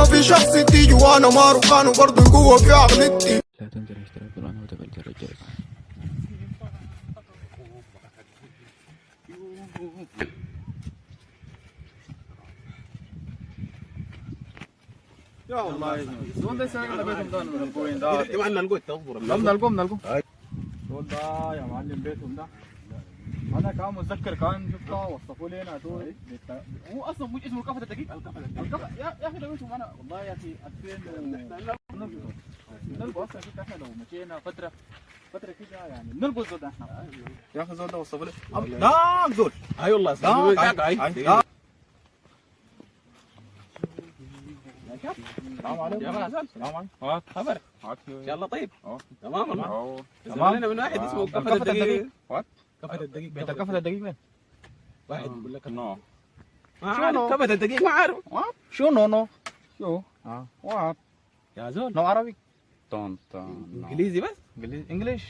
ما في شخصيتي جوانا ماروكان وبرضه القوة في عقلتي. لا تنسى الاشتراك بالقناة وتفعيل زر الجرس. يا والله زول ده سايق بيتهم ده من الكوين ده احتمال نلقوا التصبر نلقوم زول ده يا معلم بيتهم ده. انا كان متذكر كان شفتها وصفوا لي هنا هو اصلا مش اسمه الكفة الدقيق الكفة يا اخي ده بيتهم انا والله يا اخي 2000 نلقوا اصلا شفت احنا لو مشينا فترة كده يعني نلقوا الزول ده احنا يا اخي الزول ده وصفوا لي لا زول اي والله السلام عليكم. السلام عليكم. خبر ان شاء الله طيب تمام والله تمام لنا من واحد اسمه كفة الدقيق كفة الدقيق بيت الكفة الدقيق وين؟ واحد يقول لك نو شنو كفة الدقيق ما عارف شو نو شو وات يا زول نو عربي طن انجليزي بس انجليش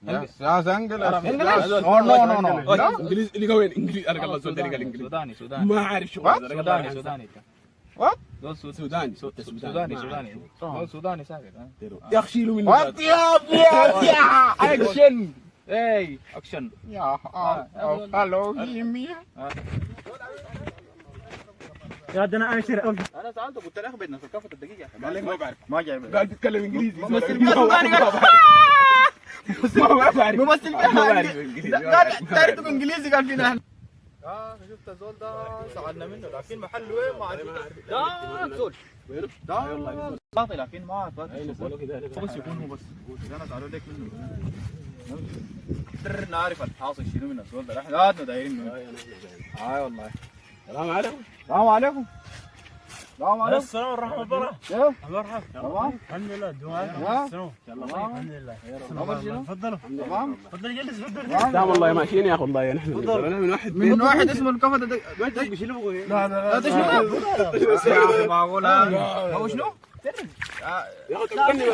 يس انجلش نو انجليزي اللي هو انجليزي انا قال الزول ده قال انجليزي سوداني ما عارف شو سوداني وات سوداني سوداني ساكت يا اخي شيلوا منه وات يا اكشن اي اكشن يا هلو هيميا يا ده انا اشتري انا سالته قلت له اخي بدنا في كفة الدقيقة قال لي ما بعرف ما جايب قال بيتكلم انجليزي ممثل ممثل ما بعرف انجليزي قال تعرف انجليزي قال فينا شفت الزول ده سألنا منه لكن محله وين ما عرفت ده زول ده باطل لكن ما بس يكون هو بس انا سألوا لك منه نعرف الحاصل شنو من الزول ده احنا ذاتنا دايرين منه والله السلام عليكم السلام عليكم السلام ورحمة الله كيف؟ مرحبا تمام الحمد لله دعاء السلام الحمد لله تفضلوا تمام تفضل جلس تفضل لا والله ماشيين يا اخي والله نحن من واحد اسمه الكفة ده بيشيلوا لا تشنو معقولة هو شنو؟ يا اخي تكلمني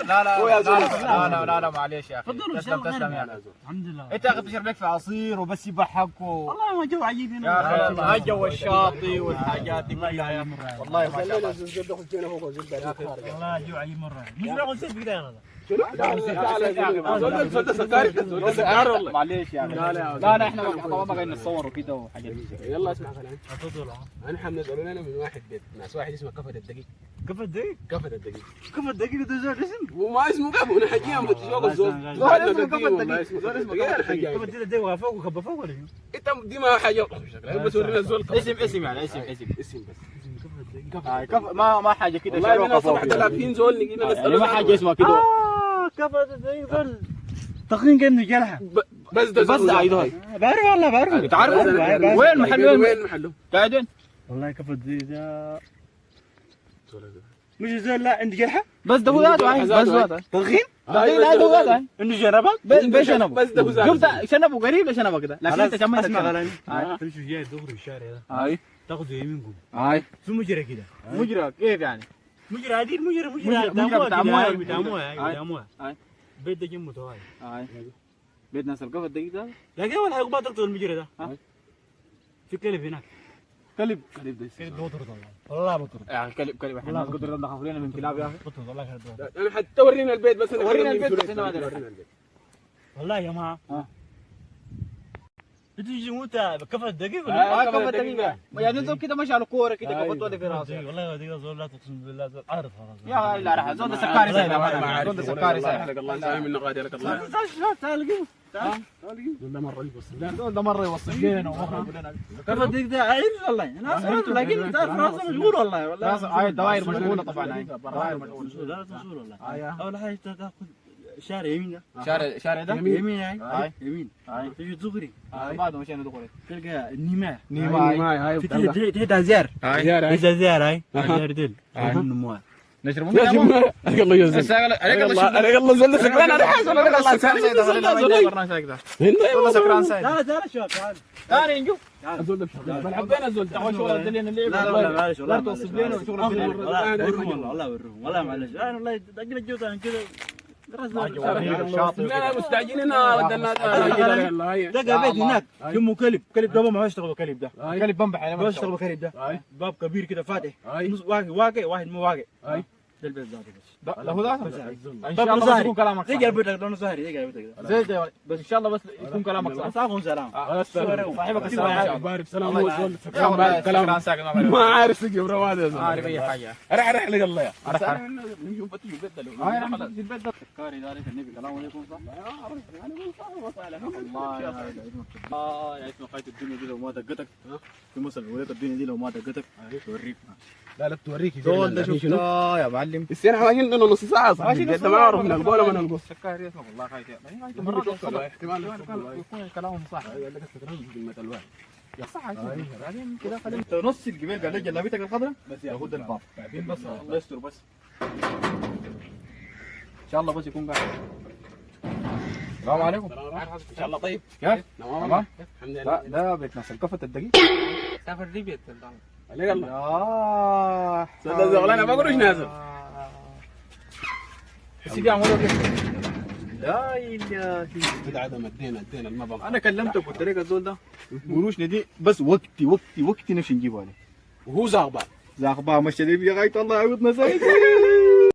لا معلش يا اخي تسلم يا اخي الحمد لله انت يا اخي تشرب لك في عصير وبس يضحك والله ما جو عجيب هنا يا اخي الجو الشاطئ والحاجات دي كلها يا اخي والله ما شاء الله والله جو عجيب مرة مش باخذ سيف كده انا معلش يا اخي لا احنا طبعا ما قاعدين نتصور وكده وحاجات يلا اسمع كلام احنا بنسالوا لنا من واحد بيت ناس واحد اسمه كفة الدقيق كفة الدقيق كفة الدقيق كفة الدقيق ده زول اسم وما اسمه كفة انا حكيها مفتشوق الزول اسمه كفة الدقيق كفة الدقيق وقع فوق وخبى فوق ولا شنو؟ انت دي ما حاجه بس ورينا الزول اسم يعني اسم بس كفة ما حاجه كده والله من 7000 زول نجينا نساله ما حاجه اسمها كده كفة الدقيق دول تقنين كأنه جلحة بس ده بس ده عيدوها بعرف والله بعرف تعرف وين محله قاعد وين والله كفة الدقيق ده مش زول لا عندي جرحة بس ده هو ذاته بس ذاته تضخيم لا ده هو ذاته انه جربك بشنبه بس ده هو ذاته شفت شنبه قريب لشنبه كده لكن انت كمان اسمع كلامي تمشي جاي دغري الشارع ده اي تاخذوا يمينكم اي في مجرى كده مجرى كيف يعني مجرى عادي مجرى بتاع مويه بتاع مويه اي بيت ده جنبه توالي اي بيت ناس القفة الدقيق ده لكن اول حاجه ما تقتل المجرى ده في كلب هناك كلب كلب بطرد والله بطرد يا اخي كلب احنا الناس قدر ده خافوا لنا من كلاب يا اخي بطرد والله كلب انا حتى ورينا البيت بس ورينا البيت بس انا ما ادري والله يا جماعه بتيجي موت كفى الدقيق كفة الدقيق يعني انتم كده ماشي على كوره كده كفت ولا في راسي والله دقيقه زول لا تقسم بالله زول عارف خلاص يا لا راح زود سكاري زود سكاري الله سامي من نقادي لك الله تعال قيمه تعال ده مره يوصل ده مره يوصل لنا ومره يقول لنا كفى الدقيق ده عارف والله ناس عرفت لكن تعرف راسه مشغول والله هاي الدوائر مشغوله طبعا هاي الدوائر مشغوله لا تشغول والله اول حاجه تاخذ شارع يمين ده شارع ده يمين هاي يمين تجي دغري بعد مشينا دغري تلقى النماء هاي تهدى زيار زيار هاي زيار دل النماء نشرب منها عليك الله يجزاك عليك الله زول سكران انا حاسس والله الله سكران سايد تعال شباب تعال نشوف الزول ده بلعب بين الزول ده شغل الدليل اللي لا معلش والله توصف لنا وشغل والله ورهم والله معلش انا والله اجل الجوز انا كذا لا مستعجلين ودنا ده بيت هناك جمه كلب ده ما يشتغلوا كلب ده كلب بنبح يعني ما يشتغلوا كلب ده باب كبير كده فاتح واقع واحد مو واقع ده البيت ذاته بس لا هو ده ان شاء الله بس يكون كلامك صح زي البيت لونه زهري زي البيت زي بس ان شاء الله بس يكون كلامك صح صاحبهم سلام صاحبك السلام بعرف سلام كلام ما عارف سجن رواد عارف اي حاجه رح لك الله نشوف بتيجي البيت ده كاري ذلك النبي كلامه يكون صح الله يا اسمه خايت الدنيا دي لو ما دقتك في مثل ولك الدنيا دي لو ما دقتك توريك لا لا توريك دول ده شفتها يا معلم بس انا عايزين انه نص ساعه صح ده ما اعرف نلقى ولا ما نلقى سكاري اسمه والله خايت احتمال يكون كلامهم صح قال لك استكرام كلمه الوان يا صح بعدين كده خلي انت نص الجبال قال لك جلابيتك الخضراء بس ياخد الباب بعدين بس الله يستر بس ان شاء الله بس يكون قاعد السلام عليكم ان شاء الله طيب كيف؟ تمام الحمد لله لا بيت ناس الكفة الدقيق سافر لي بيت عليك الله يا صدق زغلانه ما قروش نازل سيدي عمرو لا اله بدعه مدينا المبلغ انا كلمتك قلت لك الزول ده قروش دي بس وقتي نمشي نجيبه عليه وهو زغبه زاخبا مشى لي يا غاية الله يعوضنا زي